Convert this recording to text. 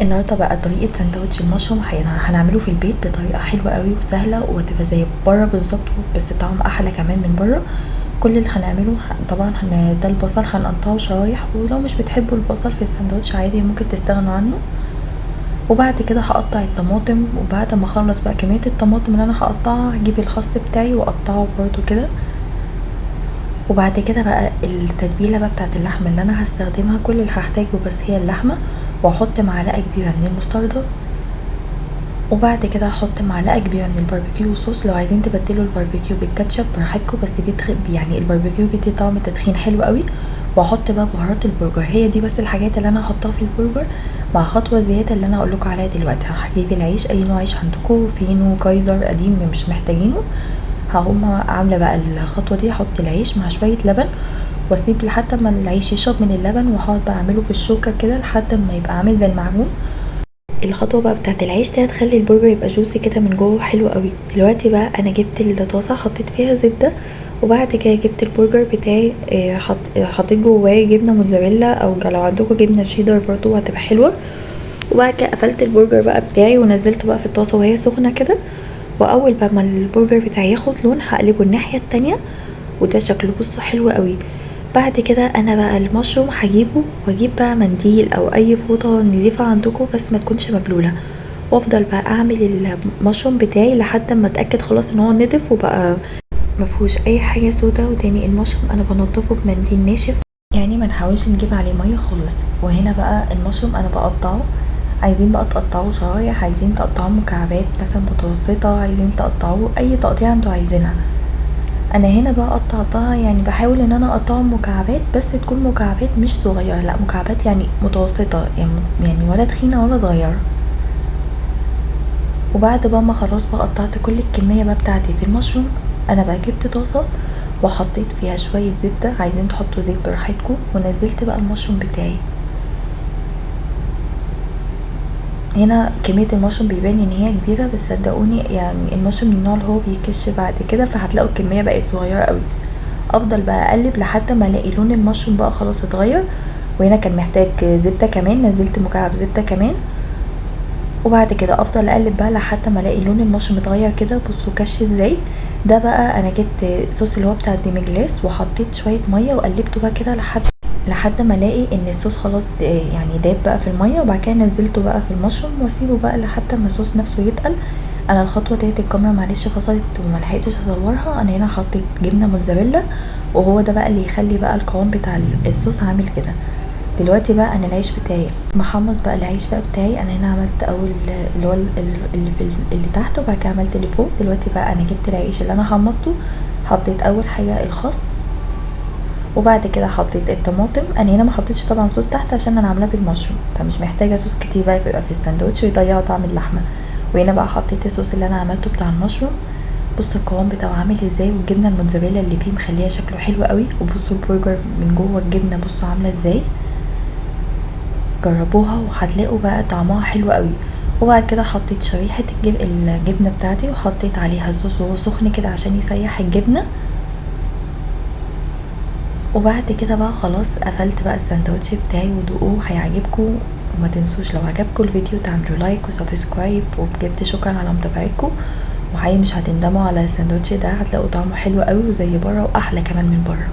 النهارده بقى طريقة ساندوتش المشروم هنعمله في البيت بطريقة حلوة قوي وسهلة وهتبقى زي بره بالظبط، بس طعم احلى كمان من بره. كل اللي هنعمله طبعا ده البصل هنقطعه شرايح، ولو مش بتحبوا البصل في الساندوتش عادي ممكن تستغنوا عنه. وبعد كده هقطع الطماطم، وبعد ما اخلص بقى كمية الطماطم اللي انا هقطعها هجيب الخس بتاعي واقطعه برضو كده. وبعد كده بقى التتبيله بقى بتاعت اللحمه اللي انا هستخدمها، كل اللي هحتاجه بس هي اللحمه، واحط معلقه كبيره من المستردة، وبعد كده هحط معلقه كبيره من الباربيكيو صوص. لو عايزين تبدلوا الباربيكيو بالكاتشب براحتكم، بس يعني الباربيكيو بيدي طعم تدخين حلو قوي. واحط بقى بهارات البرجر، هي دي بس الحاجات اللي انا هحطها في البرجر، مع خطوه زياده اللي انا هقولكوا عليها دلوقتي. هجيب العيش، اي نوع عيش عندكم، فينو، كايزر، قديم، مش محتاجينه. هقوم عامله بقى الخطوه دي، احط العيش مع شويه لبن واسيب لحد ما العيش يشرب من اللبن، وهقعد بقى اعمله بالشوكه كده لحد ما يبقى عامل زي المعجون. الخطوه بقى بتاعت العيش دي هتخلي البرجر يبقى جوسي كده من جوه حلو قوي. دلوقتي بقى انا جبت الطاسه حطيت فيها زبده، وبعد كده جبت البرجر بتاعي، حطيت جواه جبنه موتزاريلا، او لو عندكم جبنه شيدر برضو هتبقى حلوه. وبعد كده قفلت البرجر بقى بتاعي ونزلته بقى في الطاسه وهي سخنه كده. واول بقى ما البرجر بتاعي ياخد لون هقلبه الناحيه التانية، وده شكله بص حلو قوي. بعد كده انا بقى المشروم هجيبه، واجيب بقى منديل او اي فوطه نظيفه عندكم بس ما تكونش مبلوله، وافضل بقى اعمل المشروم بتاعي لحد ما اتاكد خلاص ان هو نضف وبقى مفهوش اي حاجه سودا. وتاني المشروم انا بنضفه بمنديل ناشف، يعني ما نحاولش نجيب عليه ميه خالص. وهنا بقى المشروم انا بقطعه، عايزين بقى تقطعوه شرايح، عايزين تقطعوه مكعبات مثلا متوسطه، عايزين تقطعوه اي تقطيع انتوا عايزينها. انا هنا بقى قطعتها، يعني بحاول ان انا اقطعه مكعبات، بس تكون مكعبات مش صغيره، لا مكعبات يعني متوسطه، يعني ولا تخينه ولا صغيره. وبعد بقى ما خلاص بقى قطعت كل الكميه بقى بتاعتي في المشروم، انا بقى جبت طاسه وحطيت فيها شويه زبده، عايزين تحطوا زيت براحتكم، ونزلت بقى المشروم بتاعي. هنا كميه المشروم بيبان ان هي كبيره، بس صدقوني يعني المشروم من النوع اللي هو بيكش بعد كده، فهتلاقوا الكميه بقت صغيره قوي. افضل بقى اقلب لحد ما الاقي لون المشروم بقى خلاص اتغير. وهنا كان محتاج زبده كمان، نزلت مكعب زبده كمان. وبعد كده افضل اقلب بقى لحد ما الاقي لون المشروم اتغير كده، بصوا كش ازاي. ده بقى انا جبت صوص اللي هو بتاع الديمجلاس، وحطيت شويه ميه وقلبته بقى كده لحد ما الاقي ان الصوص خلاص يعني داب بقى في الميه. وبعد كده نزلته بقى في المشروم واسيبه بقى لحد ما الصوص نفسه يتقل. انا الخطوه ديت الكاميرا معلش فصلت وما لحقتش اصورها. انا هنا حطيت جبنه موتزاريلا، وهو ده بقى اللي يخلي بقى القوام بتاع الصوص عامل كده. دلوقتي بقى انا العيش بتاعي محمص بقى، العيش بقى بتاعي انا هنا عملت اول اللي هو اللي تحت، وبعد كده عملت اللي فوق. دلوقتي بقى انا جبت العيش اللي انا حمصته، حطيت اول حاجه الخس، وبعد كده حطيت الطماطم. انا هنا ما حطيتش طبعا صوص تحت عشان انا عاملاه بالمشروم، فمش محتاجه صوص كتير بقى يبقى في الساندوتش ويضيع طعم اللحمه. وهنا بقى حطيت الصوص اللي انا عملته بتاع المشروم. بصوا القوام بتاعه عامل ازاي، والجبنه الموتزاريلا اللي فيه مخليه شكله حلو قوي. وبصوا البرجر من جوه الجبنه بصوا عامله ازاي. جربوها وهتلاقوا بقى طعمها حلو قوي. وبعد كده حطيت شريحه الجبنه بتاعتي، وحطيت عليها الصوص وهو سخن كده عشان يسيح الجبنه. وبعد كده بقى خلاص قفلت بقى الساندوتش بتاعي، ودوقوه هيعجبكم. وما تنسوش لو عجبكم الفيديو تعملوا لايك وسبسكرايب، وبجد شكرا على متابعتكم. وحقيقي مش هتندموا على الساندوتش ده، هتلاقوا طعمه حلو قوي وزي بره واحلى كمان من بره.